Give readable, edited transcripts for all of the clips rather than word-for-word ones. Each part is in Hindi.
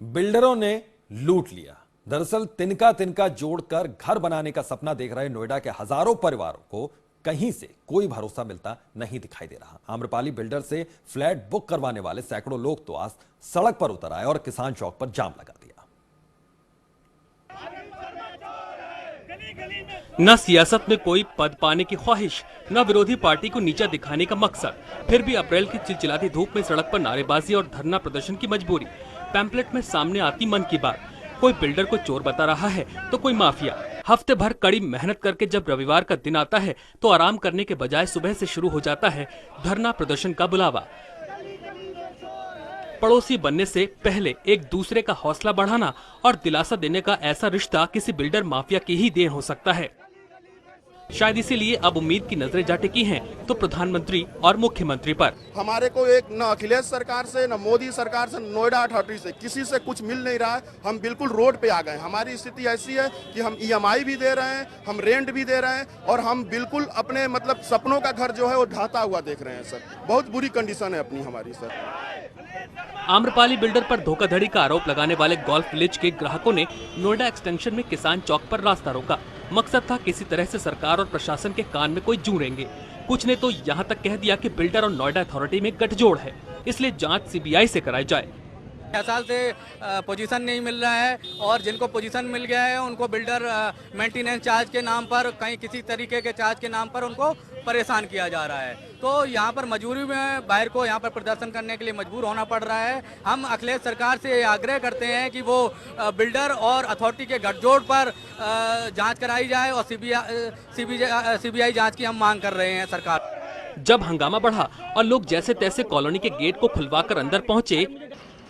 बिल्डरों ने लूट लिया। दरअसल तिनका तिनका जोड़कर घर बनाने का सपना देख रहे नोएडा के हजारों परिवारों को कहीं से कोई भरोसा मिलता नहीं दिखाई दे रहा। आम्रपाली बिल्डर से फ्लैट बुक करवाने वाले सैकड़ों लोग तो आज सड़क पर उतर आए और किसान चौक पर जाम लगा दिया। न सियासत में कोई पद पाने की ख्वाहिश, न विरोधी पार्टी को नीचा दिखाने का मकसद, फिर भी अप्रैल की चिलचिलाती धूप में सड़क पर नारेबाजी और धरना प्रदर्शन की मजबूरी। पैम्पलेट में सामने आती मन की बात। कोई बिल्डर को चोर बता रहा है तो कोई माफिया। हफ्ते भर कड़ी मेहनत करके जब रविवार का दिन आता है तो आराम करने के बजाय सुबह से शुरू हो जाता है धरना प्रदर्शन का बुलावा। पड़ोसी बनने से पहले एक दूसरे का हौसला बढ़ाना और दिलासा देने का ऐसा रिश्ता किसी बिल्डर माफिया की ही देन हो सकता है। शायद इसीलिए अब उम्मीद की नजरें जा टिकी हैं तो प्रधानमंत्री और मुख्यमंत्री पर। हमारे को एक न अखिलेश सरकार से, न मोदी सरकार से, नोएडा अथॉरिटी से किसी से कुछ मिल नहीं रहा है। हम बिल्कुल रोड पे आ गए। हमारी स्थिति ऐसी है कि हम EMI भी दे रहे हैं, हम रेंट भी दे रहे हैं और हम बिल्कुल अपने सपनों का घर जो है वो ढहता हुआ देख रहे हैं सर। बहुत बुरी कंडीशन है अपनी हमारी सर। आम्रपाली बिल्डर पर धोखाधड़ी का आरोप लगाने वाले गोल्फ विलेज के ग्राहकों ने नोएडा एक्सटेंशन में किसान चौक पर रास्ता रोका। मकसद था किसी तरह से सरकार और प्रशासन के कान में कोई जू रेंगे। कुछ ने तो यहाँ तक कह दिया कि बिल्डर और नोएडा अथॉरिटी में गठजोड़ है, इसलिए जांच CBI से कराई जाए। 6 साल से पोजीशन नहीं मिल रहा है और जिनको पोजीशन मिल गया है उनको बिल्डर मेंटेनेंस चार्ज के नाम पर, कहीं किसी तरीके के चार्ज के नाम पर उनको परेशान किया जा रहा है। तो यहाँ पर मजबूरी में बाहर को यहाँ पर प्रदर्शन करने के लिए मजबूर होना पड़ रहा है। हम अखिलेश सरकार से आग्रह करते हैं कि वो बिल्डर और अथॉरिटी के गठजोड़ पर जांच कराई जाए और CBI जांच की हम मांग कर रहे हैं सरकार। जब हंगामा बढ़ा और लोग जैसे तैसे कॉलोनी के गेट को खुलवाकर अंदर पहुंचे,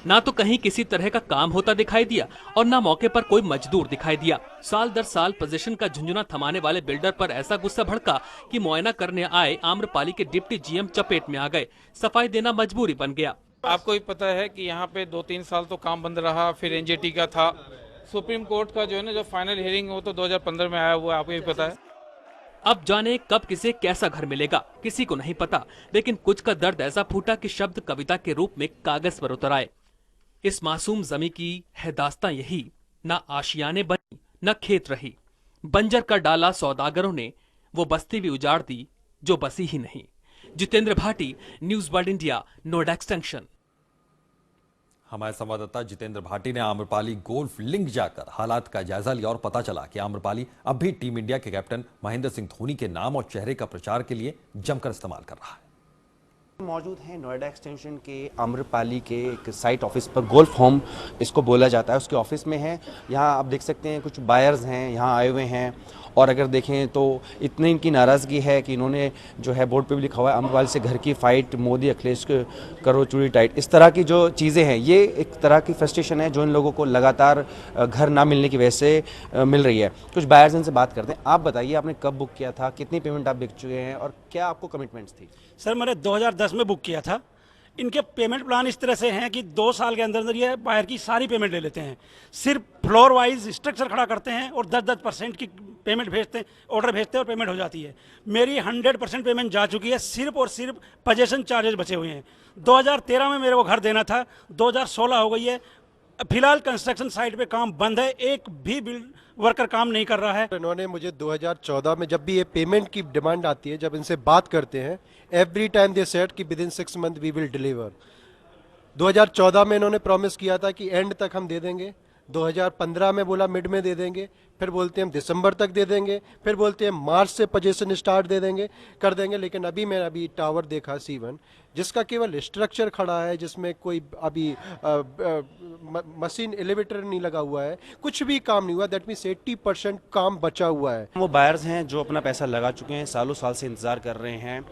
ना तो कहीं किसी तरह का काम होता दिखाई दिया और ना मौके पर कोई मजदूर दिखाई दिया। साल दर साल पोजीशन का झुंझुना थमाने वाले बिल्डर पर ऐसा गुस्सा भड़का कि मुआयना करने आए आम्रपाली के डिप्टी GM चपेट में आ गए। सफाई देना मजबूरी बन गया। आपको भी पता है कि यहाँ पे 2-3 साल तो काम बंद रहा, फिर NJT का था। सुप्रीम कोर्ट का जो है ना, जो फाइनल हियरिंग वो तो 2015 में आया हुआ, आपको भी पता है। अब जाने कब किसे कैसा घर मिलेगा, किसी को नहीं पता, लेकिन कुछ का दर्द ऐसा फूटा कि शब्द कविता के रूप में कागज पर उतर आए। इस मासूम जमी की है दास्तां यही, न आशियाने बनी न खेत रही। बंजर कर डाला सौदागरों ने, वो बस्ती भी उजाड़ दी जो बसी ही नहीं। Jitendra Bhati, news world India, Noida extension. हमारे संवाददाता जितेंद्र भाटी ने आम्रपाली गोल्फ लिंक जाकर हालात का जायजा लिया और पता चला कि आम्रपाली अब भी टीम इंडिया के कैप्टन महेंद्र सिंह धोनी के नाम और चेहरे का प्रचार के लिए जमकर इस्तेमाल कर रहा है। मौजूद हैं नोएडा एक्सटेंशन के आम्रपाली के एक साइट ऑफिस पर। गोल्फ होम इसको बोला जाता है, उसके ऑफिस में है। यहाँ आप देख सकते हैं कुछ बायर्स हैं यहाँ आए हुए हैं और अगर देखें तो इतनी इनकी नाराज़गी है कि इन्होंने जो है बोर्ड पे भी लिखा हुआ है आम्रपाली से घर की फाइट, मोदी अखिलेश करो चूड़ी टाइट। इस तरह की जो चीज़ें हैं ये एक तरह की फ्रस्ट्रेशन है जो इन लोगों को लगातार घर ना मिलने की वजह से मिल रही है। कुछ बायर्स इनसे बात करते हैं। आप बताइए, आपने कब बुक किया था, कितनी पेमेंट आप बिक चुके हैं और क्या आपको कमिटमेंट्स थी? सर मैंने 2010 में बुक किया था। इनके पेमेंट प्लान इस तरह से हैं कि 2 साल के अंदर अंदर ये बाहर की सारी पेमेंट ले लेते हैं। सिर्फ फ्लोर वाइज स्ट्रक्चर खड़ा करते हैं और 10% की पेमेंट भेजते हैं, ऑर्डर भेजते हैं और पेमेंट हो जाती है। मेरी 100% पेमेंट जा चुकी है, सिर्फ और सिर्फ पोजेसन चार्जेस बचे हुए हैं। 2013 में मेरे को घर देना था, 2016 हो गई है। फिलहाल कंस्ट्रक्शन साइट पे काम बंद है, एक भी बिल्ड वर्कर काम नहीं कर रहा है। इन्होंने मुझे 2014 में जब भी ये पेमेंट की डिमांड आती है, जब इनसे बात करते हैं, एवरी टाइम दे सेड कि within 6 month we will deliver. 2014 में इन्होंने प्रॉमिस किया था कि एंड तक हम दे देंगे। 2015 में बोला मिड में दे देंगे, फिर बोलते हैं हम दिसंबर तक दे देंगे, फिर बोलते हैं मार्च से पोजीशन स्टार्ट दे देंगे कर देंगे। लेकिन अभी टावर देखा C1 जिसका केवल स्ट्रक्चर खड़ा है, जिसमें कोई अभी मशीन एलिवेटर नहीं लगा हुआ है, कुछ भी काम नहीं हुआ। दैट मीन्स 80% काम बचा हुआ है। वो बायर्स हैं जो अपना पैसा लगा चुके हैं, सालों साल से इंतजार कर रहे हैं।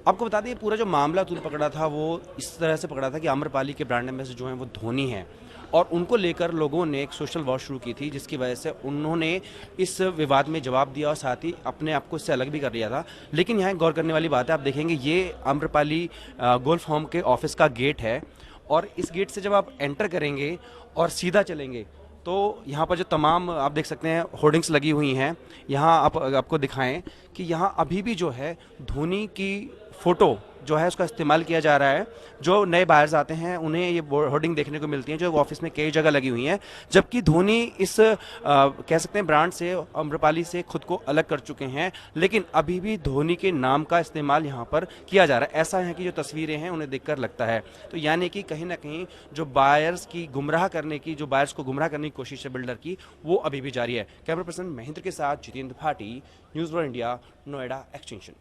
आपको बता दें पूरा जो मामला तूल पकड़ा था वो इस तरह से पकड़ा था कि आम्रपाली के ब्रांड एम्बेसडर जो हैं वो धोनी हैं और उनको लेकर लोगों ने एक सोशल वॉर शुरू की थी जिसकी वजह से उन्होंने इस विवाद में जवाब दिया और साथ ही अपने आप को इससे अलग भी कर लिया था। लेकिन यहाँ गौर करने वाली बात है, आप देखेंगे ये आम्रपाली गोल्फ होम के ऑफिस का गेट है और इस गेट से जब आप एंटर करेंगे और सीधा चलेंगे तो यहाँ पर जो तमाम आप देख सकते हैं होर्डिंग्स लगी हुई हैं। यहाँ आपको दिखाएं कि यहाँ अभी भी जो है धोनी की फ़ोटो जो है उसका इस्तेमाल किया जा रहा है। जो नए बायर्स आते हैं उन्हें ये होर्डिंग देखने को मिलती है जो ऑफिस में कई जगह लगी हुई हैं, जबकि धोनी इस कह सकते हैं ब्रांड से, आम्रपाली से खुद को अलग कर चुके हैं, लेकिन अभी भी धोनी के नाम का इस्तेमाल यहाँ पर किया जा रहा है। ऐसा है कि जो तस्वीरें हैं उन्हें देखकर लगता है, तो यानी कि कहीं ना कहीं जो बायर्स को गुमराह करने की कोशिश है बिल्डर की, वो अभी भी जारी है। कैमरा पर्सन महेंद्र के साथ Jitendra Bhati, news world India, Noida extension.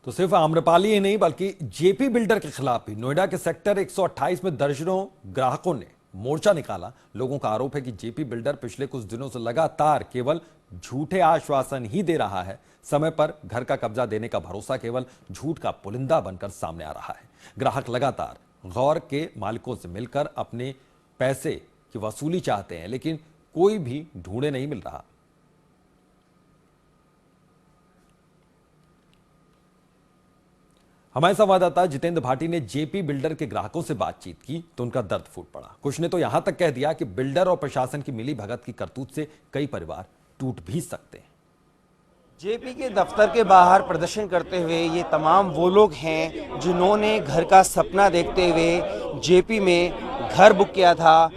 तो सिर्फ आम्रपाली ही नहीं बल्कि जेपी बिल्डर के खिलाफ भी नोएडा के सेक्टर 128 में दर्जनों ग्राहकों ने मोर्चा निकाला। लोगों का आरोप है कि जेपी बिल्डर पिछले कुछ दिनों से लगातार केवल झूठे आश्वासन ही दे रहा है। समय पर घर का कब्जा देने का भरोसा केवल झूठ का पुलिंदा बनकर सामने आ रहा है। ग्राहक लगातार गौर के मालिकों से मिलकर अपने पैसे की वसूली चाहते हैं, लेकिन कोई भी ढूंढे नहीं मिल रहा। हमारे संवाददाता जितेंद्र भाटी ने जेपी बिल्डर के ग्राहकों से बातचीत की तो उनका दर्द फूट पड़ा। कुछ ने तो यहां तक कह दिया कि बिल्डर और प्रशासन की मिली भगत की करतूत से कई परिवार टूट भी सकते हैं। जेपी के दफ्तर के बाहर प्रदर्शन करते हुए ये तमाम वो लोग हैं जिन्होंने घर का सपना देखते हुए जेपी में घर बुक किया था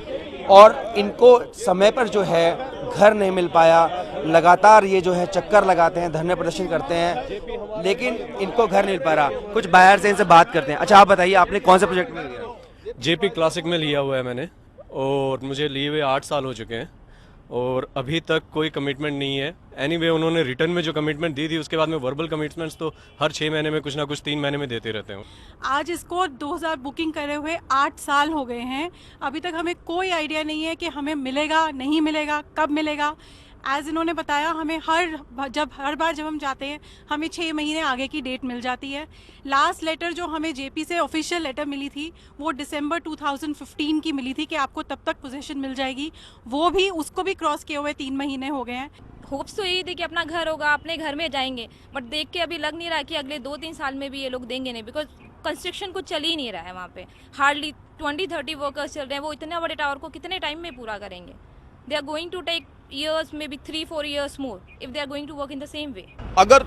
और इनको समय पर जो है घर नहीं मिल पाया। लगातार ये जो है चक्कर लगाते हैं, धरने प्रदर्शन करते हैं, लेकिन इनको घर नहीं मिल पा रहा। कुछ बायर्स हैं, इनसे बात करते हैं। अच्छा, आप बताइए, आपने कौन से प्रोजेक्ट में लिया? जेपी क्लासिक में लिया हुआ है मैंने, और मुझे लिए हुए 8 साल हो चुके हैं और अभी तक कोई कमिटमेंट नहीं है। एनीवे उन्होंने रिटर्न में जो कमिटमेंट दी थी उसके बाद में वर्बल कमिटमेंट्स तो हर 6 महीने में कुछ ना कुछ 3 महीने में देते रहते हैं। आज इसको 2000 बुकिंग करे हुए 8 साल हो गए हैं, अभी तक हमें कोई आइडिया नहीं है कि हमें मिलेगा नहीं मिलेगा, कब मिलेगा। एज इन्होंने बताया, हमें हर बार जब हम जाते हैं हमें 6 महीने आगे की डेट मिल जाती है। लास्ट लेटर जो हमें जेपी से ऑफिशियल लेटर मिली थी वो दिसंबर 2015 की मिली थी कि आपको तब तक पोजीशन मिल जाएगी, वो भी उसको भी क्रॉस किए हुए 3 महीने हो गए हैं। होप्स तो यही थी कि अपना घर होगा, अपने घर में जाएंगे, बट देख के अभी लग नहीं रहा कि अगले 2-3 साल में भी ये लोग देंगे नहीं, बिकॉज कंस्ट्रक्शन कुछ चल ही नहीं रहा है वहाँ पे। हार्डली 20-30 वर्कर्स चल रहे हैं, वो इतने बड़े टावर को कितने टाइम में पूरा करेंगे? They are going to take years, maybe 3-4 years more if they are going to work in the same way. अगर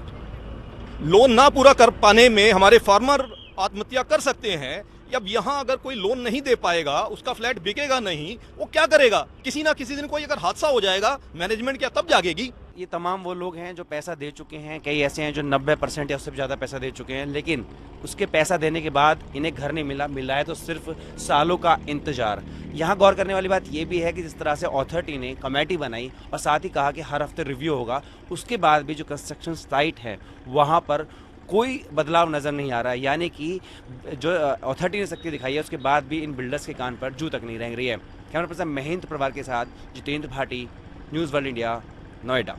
लोन ना पूरा कर पाने में हमारे फार्मर आत्महत्या कर सकते हैं, अब यहाँ अगर कोई लोन नहीं दे पाएगा, उसका फ्लैट बिकेगा नहीं, वो क्या करेगा? किसी ना किसी दिन कोई अगर हादसा हो जाएगा, मैनेजमेंट क्या तब जागेगी? ये तमाम वो लोग हैं जो पैसा दे चुके हैं। कई ऐसे हैं जो 90% या उससे ज़्यादा पैसा दे चुके हैं, लेकिन उसके पैसा देने के बाद इन्हें घर नहीं मिला है तो सिर्फ सालों का इंतजार। यहाँ गौर करने वाली बात ये भी है कि जिस तरह से अथॉरिटी ने कमेटी बनाई और साथ ही कहा कि हर हफ्ते रिव्यू होगा, उसके बाद भी जो कंस्ट्रक्शन साइट है वहाँ पर कोई बदलाव नज़र नहीं आ रहा है। यानी कि जो अथॉरिटी ने शक्ति दिखाई है उसके बाद भी इन बिल्डर्स के कान पर जू तक नहीं रेंग रही है। कैमरा पर्सन महेंद्र प्रभार के साथ Jitendra Bhati, news world India, Noida.